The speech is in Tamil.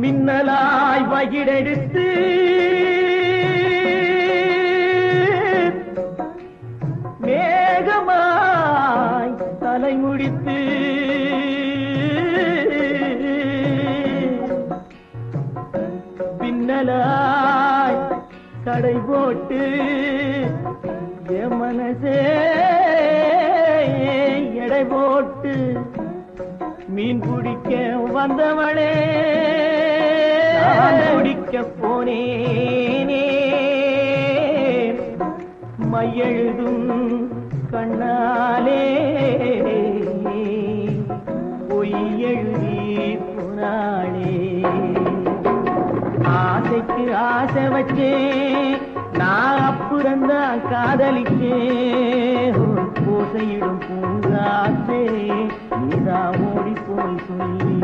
மின்னலாய் வகிடெடுத்து மேகமாய் தலைமுடித்து பின்னலாய் கடை போட்டு என் மனசே எடை போட்டு மீன் பிடிக்க வந்தவளே பிடிக்க போனேனே மையெழுதும் கண்ணாலே பொய் எழுதி போனாளே ஆசைக்கு ஆசை வச்சேன் நான் அப்புறந்தான் காதலிச்சேன் பூசையிடும் பூங்காத்தே நீதான் ஓடி போய் சொல்லி